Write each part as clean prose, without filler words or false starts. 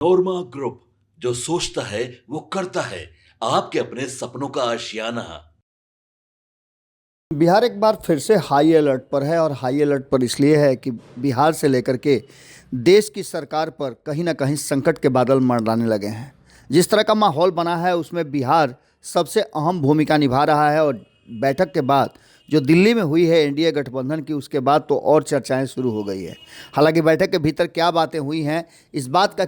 नोरमा group, जो सोचता है वो करता है। आपके अपने सपनों का आशियाना। बिहार एक बार फिर से हाई अलर्ट पर है और हाई अलर्ट पर इसलिए है कि बिहार से लेकर के देश की सरकार पर कहीं ना कहीं संकट के बादल मंडराने लगे हैं। जिस तरह का माहौल बना है उसमें बिहार सबसे अहम भूमिका निभा रहा है और बैठक के बाद जो दिल्ली में हुई है एनडीए गठबंधन की, उसके बाद तो और चर्चाएं शुरू हो गई है। हालांकि बैठक के भीतर क्या बातें हुई हैं इस बात का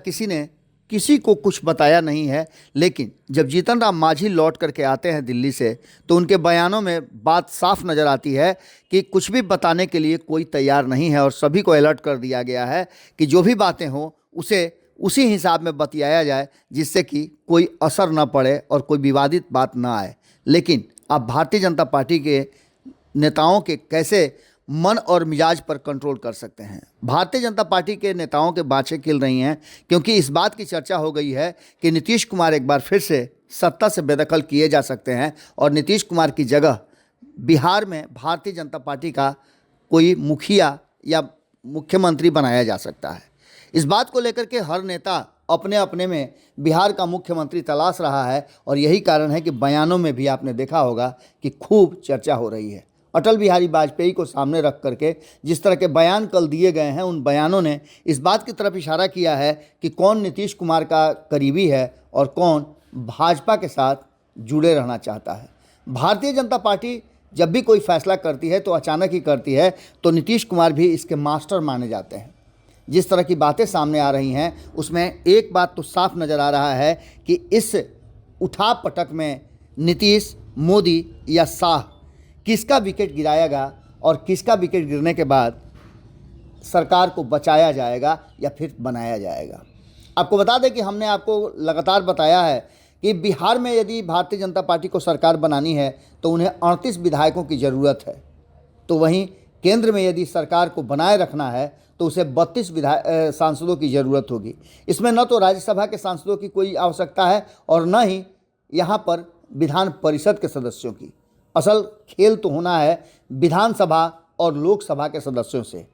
किसी को कुछ बताया नहीं है। लेकिन जब जीतन राम मांझी लौट करके आते हैं दिल्ली से तो उनके बयानों में बात साफ नज़र आती है कि कुछ भी बताने के लिए कोई तैयार नहीं है और सभी को अलर्ट कर दिया गया है कि जो भी बातें हों उसे उसी हिसाब में बतियाया जाए, जिससे कि कोई असर न पड़े और कोई विवादित बात ना आए। लेकिन आप भारतीय जनता पार्टी के नेताओं के कैसे मन और मिजाज पर कंट्रोल कर सकते हैं। भारतीय जनता पार्टी के नेताओं के बाँछें खिल रही हैं क्योंकि इस बात की चर्चा हो गई है कि नीतीश कुमार एक बार फिर से सत्ता से बेदखल किए जा सकते हैं और नीतीश कुमार की जगह बिहार में भारतीय जनता पार्टी का कोई मुखिया या मुख्यमंत्री बनाया जा सकता है। इस बात को लेकर के हर नेता अपने अपने में बिहार का मुख्यमंत्री तलाश रहा है और यही कारण है कि बयानों में भी आपने देखा होगा कि खूब चर्चा हो रही है। अटल बिहारी वाजपेयी को सामने रख करके जिस तरह के बयान कल दिए गए हैं, उन बयानों ने इस बात की तरफ इशारा किया है कि कौन नीतीश कुमार का करीबी है और कौन भाजपा के साथ जुड़े रहना चाहता है। भारतीय जनता पार्टी जब भी कोई फैसला करती है तो अचानक ही करती है, तो नीतीश कुमार भी इसके मास्टर माने जाते हैं। जिस तरह की बातें सामने आ रही हैं उसमें एक बात तो साफ नज़र आ रहा है कि इस उठा पटक में नीतीश, मोदी या शाह किसका विकेट गिराएगा और किसका विकेट गिरने के बाद सरकार को बचाया जाएगा या फिर बनाया जाएगा। आपको बता दें कि हमने आपको लगातार बताया है कि बिहार में यदि भारतीय जनता पार्टी को सरकार बनानी है तो उन्हें 38 विधायकों की ज़रूरत है। तो वहीं केंद्र में यदि सरकार को बनाए रखना है तो उसे 32 सांसदों की ज़रूरत होगी। इसमें न तो राज्यसभा के सांसदों की कोई आवश्यकता है और न ही यहाँ पर विधान परिषद के सदस्यों की। असल खेल तो होना है विधानसभा और लोकसभा के सदस्यों से।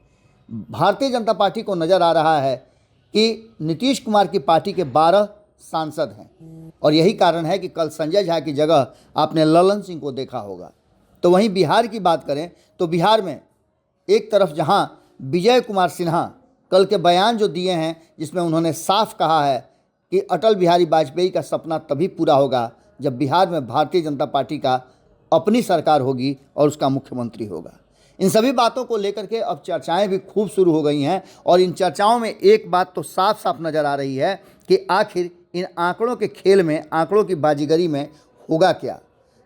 भारतीय जनता पार्टी को नज़र आ रहा है कि नीतीश कुमार की पार्टी के 12 सांसद हैं और यही कारण है कि कल संजय झा की जगह आपने ललन सिंह को देखा होगा। तो वहीं बिहार की बात करें तो बिहार में एक तरफ जहां विजय कुमार सिन्हा कल के बयान जो दिए हैं जिसमें उन्होंने साफ कहा है कि अटल बिहारी वाजपेयी का सपना तभी पूरा होगा जब बिहार में भारतीय जनता पार्टी का अपनी सरकार होगी और उसका मुख्यमंत्री होगा। इन सभी बातों को लेकर के अब चर्चाएं भी खूब शुरू हो गई हैं और इन चर्चाओं में एक बात तो साफ साफ नज़र आ रही है कि आखिर इन आंकड़ों के खेल में, आंकड़ों की बाजीगरी में होगा क्या।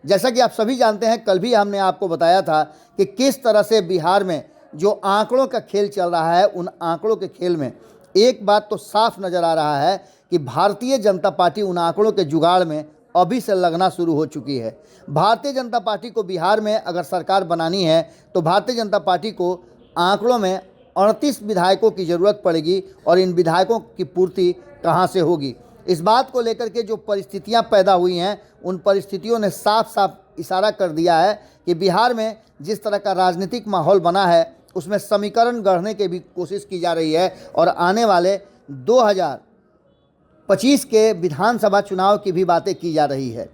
जैसा कि आप सभी जानते हैं, कल भी हमने आपको बताया था कि किस तरह से बिहार में जो आंकड़ों का खेल चल रहा है, उन आंकड़ों के खेल में एक बात तो साफ नज़र आ रहा है कि भारतीय जनता पार्टी उन आंकड़ों के जुगाड़ में अभी से लगना शुरू हो चुकी है। भारतीय जनता पार्टी को बिहार में अगर सरकार बनानी है तो भारतीय जनता पार्टी को आंकड़ों में 38 विधायकों की ज़रूरत पड़ेगी और इन विधायकों की पूर्ति कहां से होगी। इस बात को लेकर के जो परिस्थितियां पैदा हुई हैं, उन परिस्थितियों ने साफ साफ इशारा कर दिया है कि बिहार में जिस तरह का राजनीतिक माहौल बना है उसमें समीकरण गढ़ने की भी कोशिश की जा रही है और आने वाले 2025 के विधानसभा चुनाव की भी बातें की जा रही है।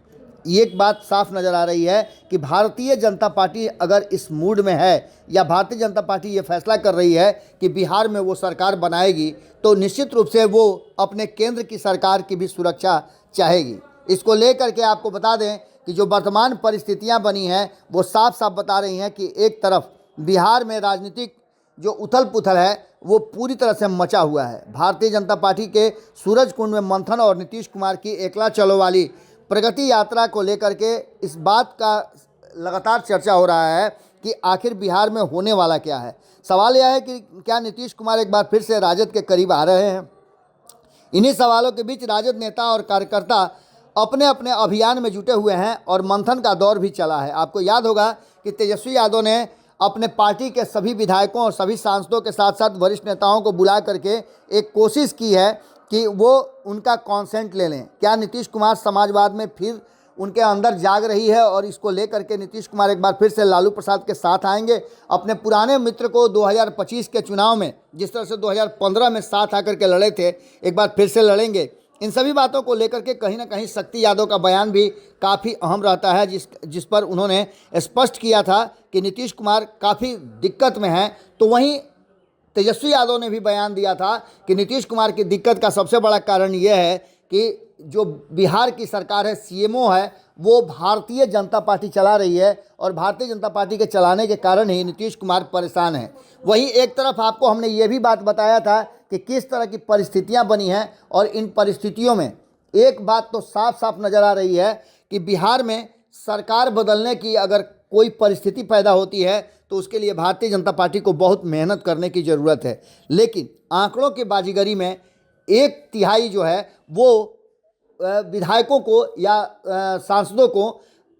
एक बात साफ नज़र आ रही है कि भारतीय जनता पार्टी अगर इस मूड में है या भारतीय जनता पार्टी ये फैसला कर रही है कि बिहार में वो सरकार बनाएगी तो निश्चित रूप से वो अपने केंद्र की सरकार की भी सुरक्षा चाहेगी। इसको लेकर के आपको बता दें कि जो वर्तमान परिस्थितियां बनी हैं वो साफ साफ बता रही हैं कि एक तरफ बिहार में राजनीतिक जो उथल पुथल है वो पूरी तरह से मचा हुआ है। भारतीय जनता पार्टी के सूरज कुंड में मंथन और नीतीश कुमार की एकला चलो वाली प्रगति यात्रा को लेकर के इस बात का लगातार चर्चा हो रहा है कि आखिर बिहार में होने वाला क्या है। सवाल यह है कि क्या नीतीश कुमार एक बार फिर से राजद के करीब आ रहे हैं। इन्हीं सवालों के बीच राजद नेता और कार्यकर्ता अपने अपने अभियान में जुटे हुए हैं और मंथन का दौर भी चला है। आपको याद होगा कि तेजस्वी यादव ने अपने पार्टी के सभी विधायकों और सभी सांसदों के साथ साथ वरिष्ठ नेताओं को बुला करके एक कोशिश की है कि वो उनका कॉन्सेंट ले लें। क्या नीतीश कुमार समाजवाद में फिर उनके अंदर जाग रही है और इसको लेकर के नीतीश कुमार एक बार फिर से लालू प्रसाद के साथ आएंगे। अपने पुराने मित्र को 2025 के चुनाव में जिस तरह से 2015 में साथ आकर के लड़े थे, एक बार फिर से लड़ेंगे। इन सभी बातों को लेकर के कहीं ना कहीं शक्ति यादव का बयान भी काफ़ी अहम रहता है, जिस पर उन्होंने स्पष्ट किया था कि नीतीश कुमार काफ़ी दिक्कत में हैं। तो वहीं तेजस्वी यादव ने भी बयान दिया था कि नीतीश कुमार की दिक्कत का सबसे बड़ा कारण यह है कि जो बिहार की सरकार है, सीएमओ है, वो भारतीय जनता पार्टी चला रही है और भारतीय जनता पार्टी के चलाने के कारण ही नीतीश कुमार परेशान हैं। वहीं एक तरफ आपको हमने ये भी बात बताया था कि किस तरह की परिस्थितियां बनी हैं और इन परिस्थितियों में एक बात तो साफ साफ नज़र आ रही है कि बिहार में सरकार बदलने की अगर कोई परिस्थिति पैदा होती है तो उसके लिए भारतीय जनता पार्टी को बहुत मेहनत करने की ज़रूरत है। लेकिन आंकड़ों की बाजीगरी में 1/3 जो है वो विधायकों को या सांसदों को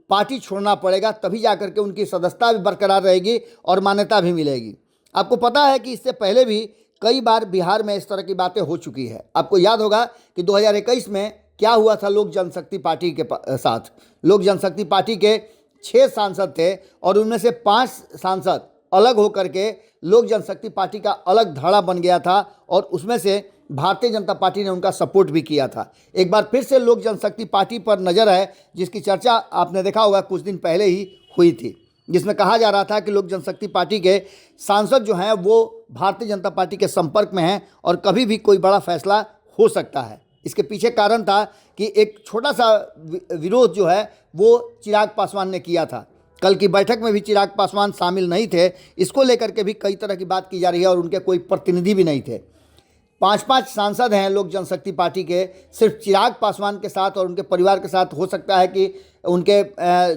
पार्टी छोड़ना पड़ेगा, तभी जाकर के उनकी सदस्यता भी बरकरार रहेगी और मान्यता भी मिलेगी। आपको पता है कि इससे पहले भी कई बार बिहार में इस तरह की बातें हो चुकी है। आपको याद होगा कि 2021 में क्या हुआ था लोक जनशक्ति पार्टी के साथ। लोक जनशक्ति पार्टी के 6 सांसद थे और उनमें से 5 सांसद अलग होकर के लोक जनशक्ति पार्टी का अलग धड़ा बन गया था और उसमें से भारतीय जनता पार्टी ने उनका सपोर्ट भी किया था। एक बार फिर से लोक जनशक्ति पार्टी पर नज़र है, जिसकी चर्चा आपने देखा होगा कुछ दिन पहले ही हुई थी, जिसमें कहा जा रहा था कि लोक जनशक्ति पार्टी के सांसद जो हैं वो भारतीय जनता पार्टी के संपर्क में हैं और कभी भी कोई बड़ा फैसला हो सकता है। इसके पीछे कारण था कि एक छोटा सा विरोध जो है वो चिराग पासवान ने किया था। कल की बैठक में भी चिराग पासवान शामिल नहीं थे। इसको लेकर के भी कई तरह की बात की जा रही है और उनके कोई प्रतिनिधि भी नहीं थे। 5-5 सांसद हैं लोक जनशक्ति पार्टी के, सिर्फ चिराग पासवान के साथ और उनके परिवार के साथ। हो सकता है कि उनके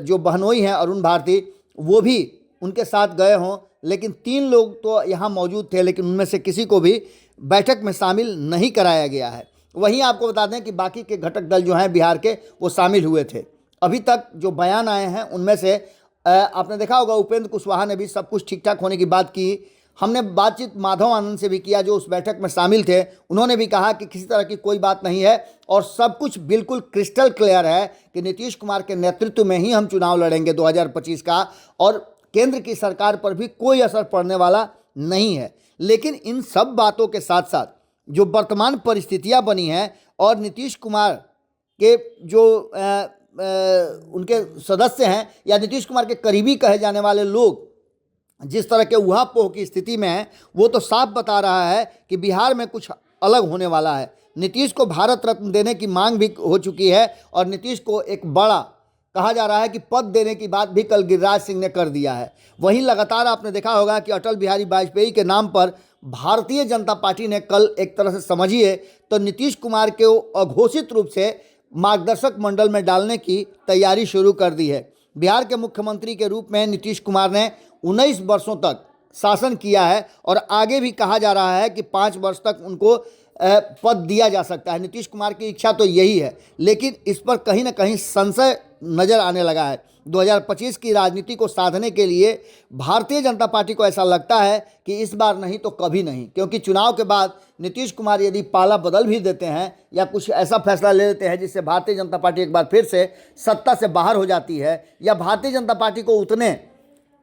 जो बहनोई हैं अरुण भारती, वो भी उनके साथ गए हों, लेकिन 3 लोग तो यहाँ मौजूद थे, लेकिन उनमें से किसी को भी बैठक में शामिल नहीं कराया गया है। वहीं आपको बता दें कि बाकी के घटक दल जो हैं बिहार के, वो शामिल हुए थे। अभी तक जो बयान आए हैं उनमें से आपने देखा होगा उपेंद्र कुशवाहा ने भी सब कुछ ठीक ठाक होने की बात की। हमने बातचीत माधव आनंद से भी किया जो उस बैठक में शामिल थे। उन्होंने भी कहा कि किसी तरह की कोई बात नहीं है और सब कुछ बिल्कुल क्रिस्टल क्लियर है कि नीतीश कुमार के नेतृत्व में ही हम चुनाव लड़ेंगे 2025 का, और केंद्र की सरकार पर भी कोई असर पड़ने वाला नहीं है। लेकिन इन सब बातों के साथ साथ जो वर्तमान परिस्थितियां बनी हैं और नीतीश कुमार के जो उनके सदस्य हैं या नीतीश कुमार के करीबी कहे जाने वाले लोग जिस तरह के उहापोह की स्थिति में हैं, वो तो साफ बता रहा है कि बिहार में कुछ अलग होने वाला है। नीतीश को भारत रत्न देने की मांग भी हो चुकी है और नीतीश को एक बड़ा कहा जा रहा है कि पद देने की बात भी कल गिरिराज सिंह ने कर दिया है। वहीं लगातार आपने देखा होगा कि अटल बिहारी वाजपेयी के नाम पर भारतीय जनता पार्टी ने कल एक तरह से समझिए तो नीतीश कुमार को अघोषित रूप से मार्गदर्शक मंडल में डालने की तैयारी शुरू कर दी है। बिहार के मुख्यमंत्री के रूप में नीतीश कुमार ने 19 वर्षों तक शासन किया है और आगे भी कहा जा रहा है कि 5 वर्ष तक उनको पद दिया जा सकता है। नीतीश कुमार की इच्छा तो यही है, लेकिन इस पर कहीं ना कहीं संशय नज़र आने लगा है। 2025 की राजनीति को साधने के लिए भारतीय जनता पार्टी को ऐसा लगता है कि इस बार नहीं तो कभी नहीं, क्योंकि चुनाव के बाद नीतीश कुमार यदि पाला बदल भी देते हैं या कुछ ऐसा फैसला ले लेते हैं जिससे भारतीय जनता पार्टी एक बार फिर से सत्ता से बाहर हो जाती है या भारतीय जनता पार्टी को उतने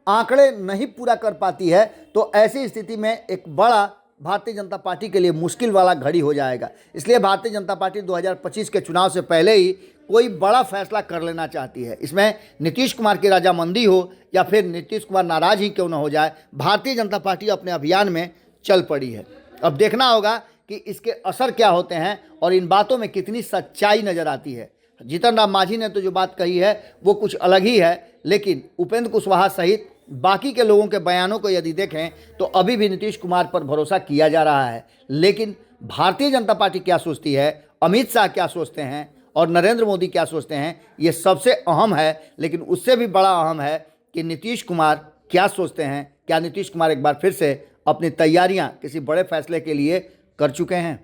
आंकड़े नहीं पूरा कर पाती है, तो ऐसी स्थिति में एक बड़ा भारतीय जनता पार्टी के लिए मुश्किल वाला घड़ी हो जाएगा। इसलिए भारतीय जनता पार्टी 2025 के चुनाव से पहले ही कोई बड़ा फैसला कर लेना चाहती है। इसमें नीतीश कुमार की रजामंदी हो या फिर नीतीश कुमार नाराज ही क्यों न हो जाए, भारतीय जनता पार्टी अपने अभियान में चल पड़ी है। अब देखना होगा कि इसके असर क्या होते हैं और इन बातों में कितनी सच्चाई नज़र आती है। जीतन राम मांझी ने तो जो बात कही है वो कुछ अलग ही है, लेकिन उपेंद्र कुशवाहा सहित बाकी के लोगों के बयानों को यदि देखें तो अभी भी नीतीश कुमार पर भरोसा किया जा रहा है। लेकिन भारतीय जनता पार्टी क्या सोचती है, अमित शाह क्या सोचते हैं और नरेंद्र मोदी क्या सोचते हैं, ये सबसे अहम है। लेकिन उससे भी बड़ा अहम है कि नीतीश कुमार क्या सोचते हैं। क्या नीतीश कुमार एक बार फिर से अपनी तैयारियां किसी बड़े फैसले के लिए कर चुके हैं?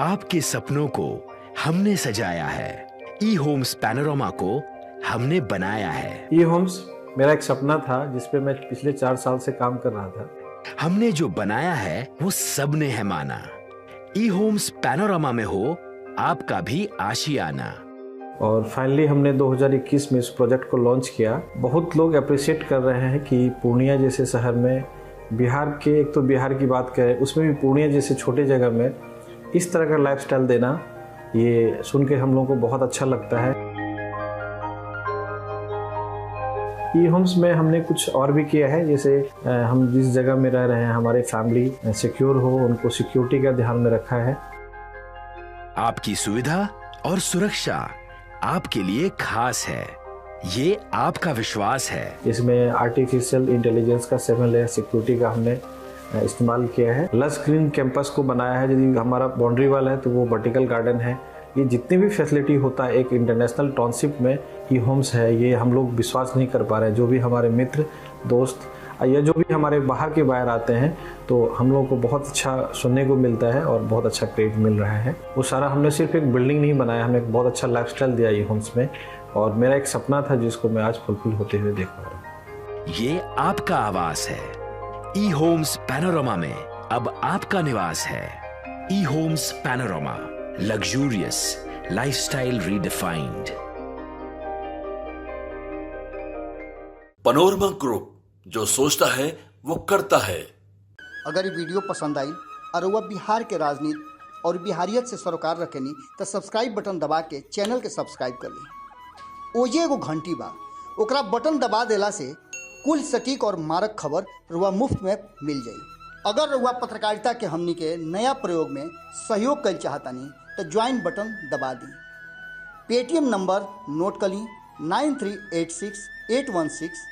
आपके सपनों को हमने सजाया है, ई होम्स पैनोरामा को हमने बनाया है। ई होम्स मेरा एक सपना था जिस पे मैं पिछले 4 साल से काम कर रहा था। हमने जो बनाया है वो सबने है माना। ई होम्स पैनोरामा में हो आपका भी आशियाना। और फाइनली हमने 2021 में इस प्रोजेक्ट को लॉन्च किया। बहुत लोग अप्रिशिएट कर रहे हैं कि पूर्णिया जैसे शहर में, बिहार के, एक तो बिहार की बात करें उसमें भी पूर्णिया जैसे छोटे जगह में इस तरह का लाइफस्टाइल देना, ये सुन के हम लोगों को बहुत अच्छा लगता है। ई होम्स में हमने कुछ और भी किया है, जैसे हम जिस जगह में रह रहे हैं हमारी फैमिली सिक्योर हो, उनको सिक्योरिटी का ध्यान में रखा है। आपकी सुविधा और सुरक्षा आपके लिए खास है, ये आपका विश्वास है। इसमें आर्टिफिशियल इंटेलिजेंस का 7 लेयर सिक्योरिटी का हमने इस्तेमाल किया है। लस ग्रीन कैंपस को बनाया है। यदि हमारा बाउंड्री वाल है तो वो वर्टिकल गार्डन है। ये जितनी भी फैसिलिटी होता है एक इंटरनेशनल टाउनशिप में, ई होम्स है, ये हम लोग विश्वास नहीं कर पा रहे हैं। जो भी हमारे मित्र दोस्त या जो भी हमारे बाहर के बाहर आते हैं तो हम लोगों को बहुत अच्छा सुनने को मिलता है और बहुत अच्छा क्रेडिट मिल रहा है। वो सारा हमने सिर्फ एक बिल्डिंग नहीं बनाया, हमने एक बहुत अच्छा लाइफस्टाइल दिया ई होम्स में, और मेरा एक सपना था जिसको मैं आज फुलफिल होते हुए देख पा रहा हूँ। ये आपका आवास है। ई होम्स पैनोरामा में अब आपका निवास है। E homes panorama, luxurious lifestyle redefined. Panorama group, जो सोचता है वो करता है। अगर ये वीडियो पसंद आई और वह बिहार के राजनीति और बिहारियत से सरोकार रखेनी तो सब्सक्राइब बटन दबा के चैनल के सब्सक्राइब कर ली। ओजे एगो घंटी बा, ओकरा बटन दबा देला से कुल सटीक और मारक खबर रुआ मुफ्त में मिल जाई। अगर रुआ पत्रकारिता के हमनी के नया प्रयोग में सहयोग कर चाहतानी तो ज्वाइन बटन दबा दी। पेटीएम नंबर नोट कर ली 9386 816